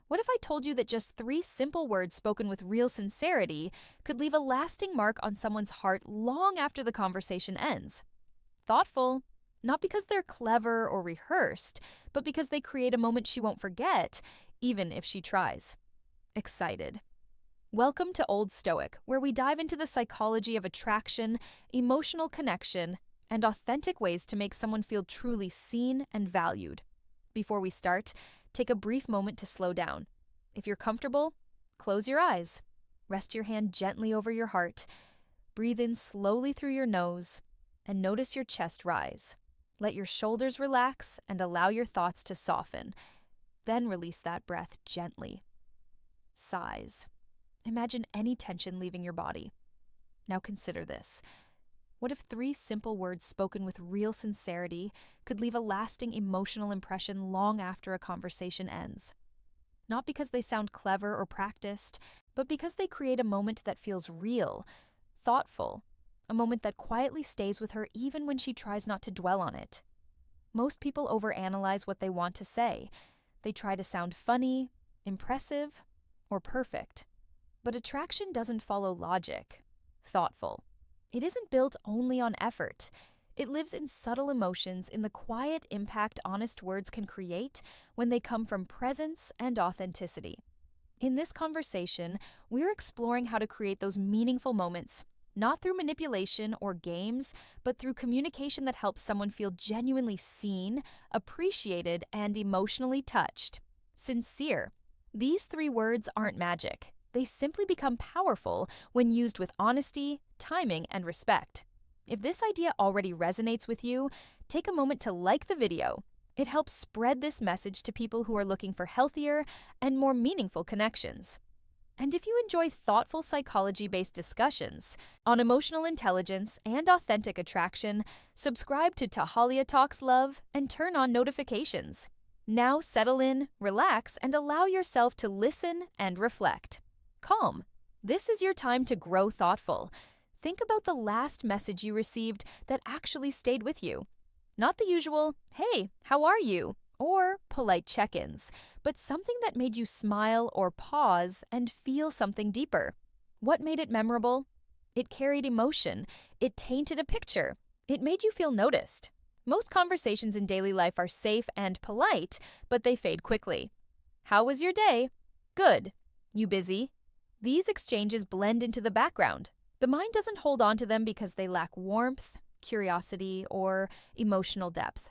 What if I told you that just three simple words spoken with real sincerity could leave a lasting mark on someone's heart long after the conversation ends? Thoughtful, not because they're clever or rehearsed, but because they create a moment she won't forget, even if she tries. Excited. Welcome to Old Stoic, where we dive into the psychology of attraction, emotional connection, and authentic ways to make someone feel truly seen and valued. Before we start, take a brief moment to slow down. If you're comfortable, close your eyes. Rest your hand gently over your heart. Breathe in slowly through your nose, and notice your chest rise. Let your shoulders relax and allow your thoughts to soften. Then release that breath gently. Sighs. Imagine any tension leaving your body. Now consider this. What if three simple words spoken with real sincerity could leave a lasting emotional impression long after a conversation ends? Not because they sound clever or practiced, but because they create a moment that feels real, thoughtful, a moment that quietly stays with her even when she tries not to dwell on it. Most people overanalyze what they want to say. They try to sound funny, impressive, or perfect. But attraction doesn't follow logic. Thoughtful. It isn't built only on effort. It lives in subtle emotions, in the quiet impact honest words can create when they come from presence and authenticity. In this conversation, we're exploring how to create those meaningful moments, not through manipulation or games, but through communication that helps someone feel genuinely seen, appreciated, and emotionally touched. Sincere. These three words aren't magic. They simply become powerful when used with honesty, timing, and respect. If this idea already resonates with you, take a moment to like the video. It helps spread this message to people who are looking for healthier and more meaningful connections. And if you enjoy thoughtful psychology-based discussions on emotional intelligence and authentic attraction, subscribe to Tahalia Talks Love and turn on notifications. Now settle in, relax, and allow yourself to listen and reflect. Calm. This is your time to grow thoughtful. Think about the last message you received that actually stayed with you. Not the usual, "Hey, how are you?" or polite check-ins, but something that made you smile or pause and feel something deeper. What made it memorable? It carried emotion. It tainted a picture. It made you feel noticed. Most conversations in daily life are safe and polite, but they fade quickly. How was your day? Good. You busy? These exchanges blend into the background. The mind doesn't hold on to them because they lack warmth, curiosity, or emotional depth.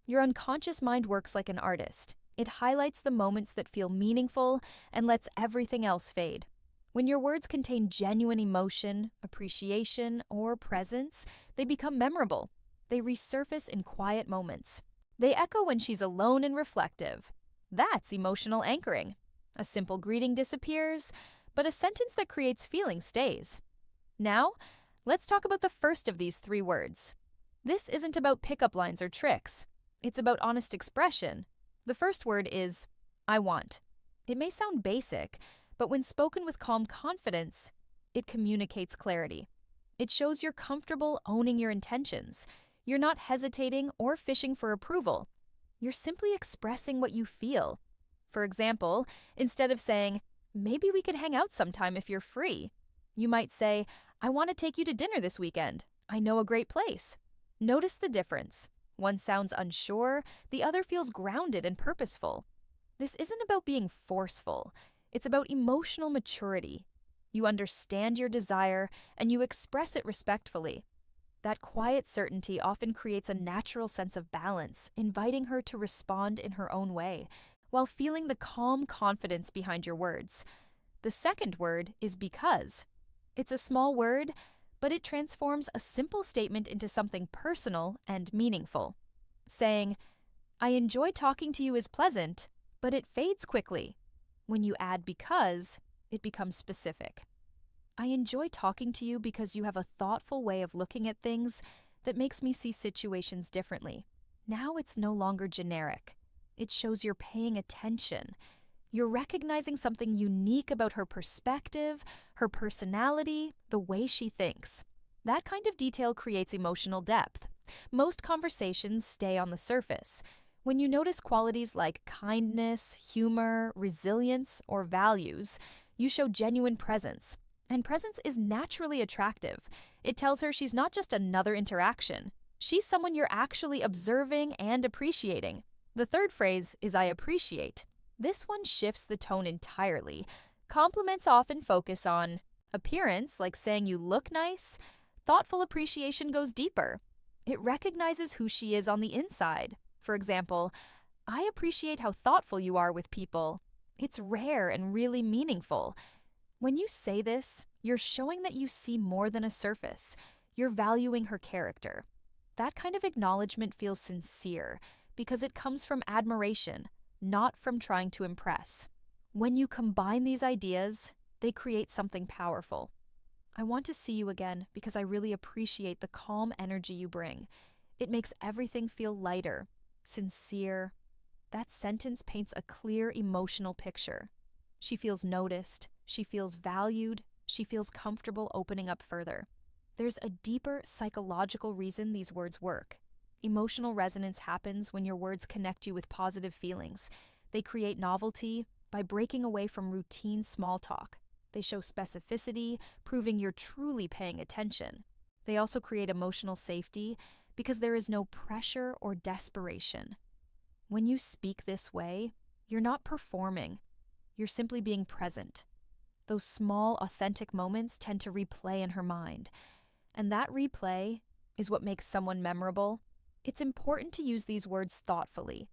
Your unconscious mind works like an artist. It highlights the moments that feel meaningful and lets everything else fade. When your words contain genuine emotion, appreciation, or presence, they become memorable. They resurface in quiet moments. They echo when she's alone and reflective. That's emotional anchoring. A simple greeting disappears, but a sentence that creates feeling stays. Now, let's talk about the first of these three words. This isn't about pickup lines or tricks. It's about honest expression. The first word is, I want. It may sound basic, but when spoken with calm confidence, it communicates clarity. It shows you're comfortable owning your intentions. You're not hesitating or fishing for approval. You're simply expressing what you feel. For example, instead of saying, "Maybe we could hang out sometime if you're free," you might say, "I want to take you to dinner this weekend. I know a great place." Notice the difference. One sounds unsure, the other feels grounded and purposeful. This isn't about being forceful. It's about emotional maturity. You understand your desire, and you express it respectfully. That quiet certainty often creates a natural sense of balance, inviting her to respond in her own way, while feeling the calm confidence behind your words. The second word is because. It's a small word, but it transforms a simple statement into something personal and meaningful. Saying, "I enjoy talking to you" is pleasant, but it fades quickly. When you add because, it becomes specific. "I enjoy talking to you because you have a thoughtful way of looking at things that makes me see situations differently." Now it's no longer generic. It shows you're paying attention. You're recognizing something unique about her perspective, her personality, the way she thinks. That kind of detail creates emotional depth. Most conversations stay on the surface. When you notice qualities like kindness, humor, resilience, or values, you show genuine presence. And presence is naturally attractive. It tells her she's not just another interaction. She's someone you're actually observing and appreciating. The third phrase is I appreciate. This one shifts the tone entirely. Compliments often focus on appearance, like saying you look nice. Thoughtful appreciation goes deeper. It recognizes who she is on the inside. For example, I appreciate how thoughtful you are with people. It's rare and really meaningful. When you say this, you're showing that you see more than a surface. You're valuing her character. That kind of acknowledgement feels sincere because it comes from admiration, not from trying to impress. When you combine these ideas, they create something powerful. I want to see you again because I really appreciate the calm energy you bring. It makes everything feel lighter, sincere. That sentence paints a clear emotional picture. She feels noticed, she feels valued, she feels comfortable opening up further. There's a deeper psychological reason these words work. Emotional resonance happens when your words connect you with positive feelings. They create novelty by breaking away from routine small talk. They show specificity, proving you're truly paying attention. They also create emotional safety because there is no pressure or desperation. When you speak this way, you're not performing. You're simply being present. Those small, authentic moments tend to replay in her mind. And that replay is what makes someone memorable. It's important to use these words thoughtfully.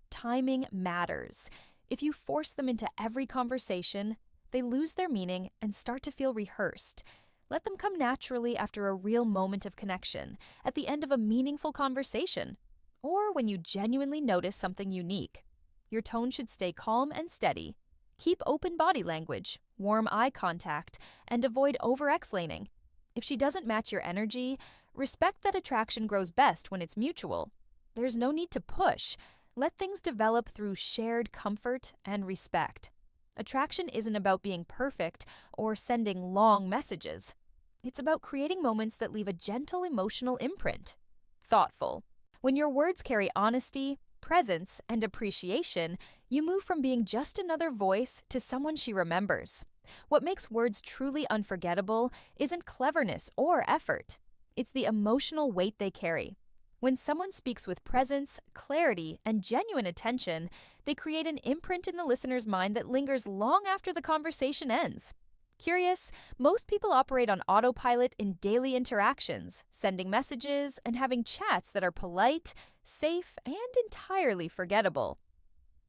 Timing matters. If you force them into every conversation, they lose their meaning and start to feel rehearsed. Let them come naturally after a real moment of connection, at the end of a meaningful conversation, or when you genuinely notice something unique. Your tone should stay calm and steady. Keep open body language, warm eye contact, and avoid over-explaining. If she doesn't match your energy, respect that attraction grows best when it's mutual. There's no need to push. Let things develop through shared comfort and respect. Attraction isn't about being perfect or sending long messages. It's about creating moments that leave a gentle emotional imprint. Thoughtful. When your words carry honesty, presence, and appreciation, you move from being just another voice to someone she remembers. What makes words truly unforgettable isn't cleverness or effort. It's the emotional weight they carry. When someone speaks with presence, clarity, and genuine attention, they create an imprint in the listener's mind that lingers long after the conversation ends. Curious, most people operate on autopilot in daily interactions, sending messages and having chats that are polite, safe, and entirely forgettable.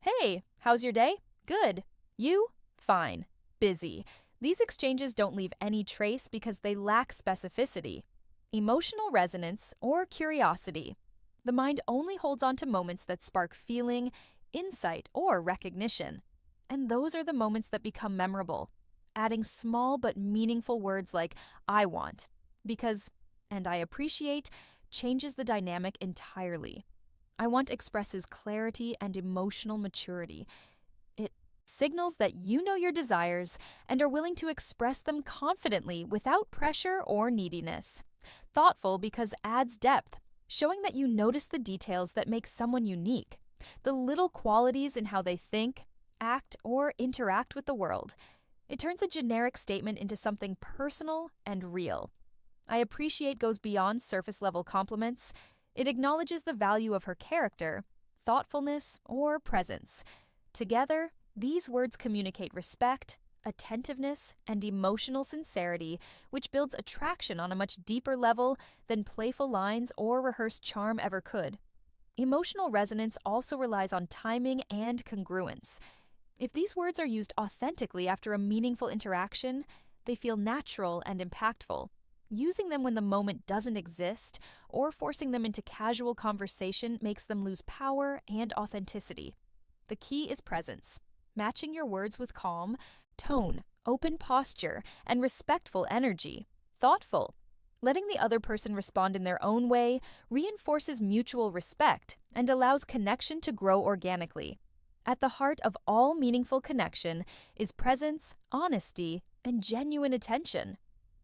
Hey, how's your day? Good. You? Fine. Busy. These exchanges don't leave any trace because they lack specificity. Emotional resonance, or curiosity. The mind only holds on to moments that spark feeling, insight, or recognition. And those are the moments that become memorable. Adding small but meaningful words like I want, because, and I appreciate, changes the dynamic entirely. I want expresses clarity and emotional maturity. It signals that you know your desires and are willing to express them confidently without pressure or neediness. Thoughtful because adds depth, showing that you notice the details that make someone unique, the little qualities in how they think, act, or interact with the world. It turns a generic statement into something personal and real. I appreciate goes beyond surface-level compliments. It acknowledges the value of her character, thoughtfulness, or presence. Together, these words communicate respect, attentiveness, and emotional sincerity, which builds attraction on a much deeper level than playful lines or rehearsed charm ever could. Emotional resonance also relies on timing and congruence. If these words are used authentically after a meaningful interaction, they feel natural and impactful. Using them when the moment doesn't exist or forcing them into casual conversation makes them lose power and authenticity. The key is presence, matching your words with calm, tone, open posture, and respectful energy. Thoughtful. Letting the other person respond in their own way reinforces mutual respect and allows connection to grow organically. At the heart of all meaningful connection is presence, honesty, and genuine attention.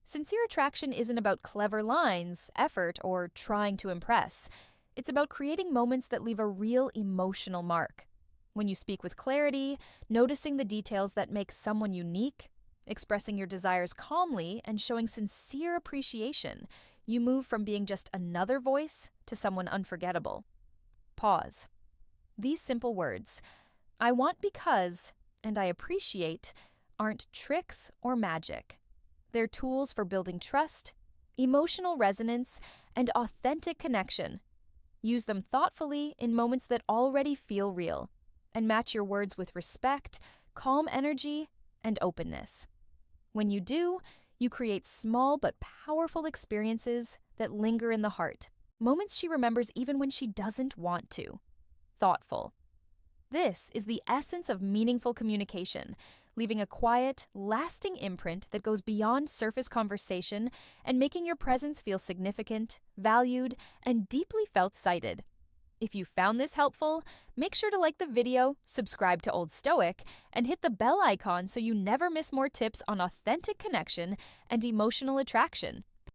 Sincere attraction isn't about clever lines, effort, or trying to impress. It's about creating moments that leave a real emotional mark. When you speak with clarity, noticing the details that make someone unique, expressing your desires calmly, and showing sincere appreciation, you move from being just another voice to someone unforgettable. Pause. These simple words, I want because, and I appreciate, aren't tricks or magic. They're tools for building trust, emotional resonance, and authentic connection. Use them thoughtfully in moments that already feel real, and match your words with respect, calm energy, and openness. When you do, you create small but powerful experiences that linger in the heart, moments she remembers even when she doesn't want to. Thoughtful. This is the essence of meaningful communication, leaving a quiet, lasting imprint that goes beyond surface conversation and making your presence feel significant, valued, and deeply felt sighted. If you found this helpful, make sure to like the video, subscribe to Old Stoic, and hit the bell icon so you never miss more tips on authentic connection and emotional attraction.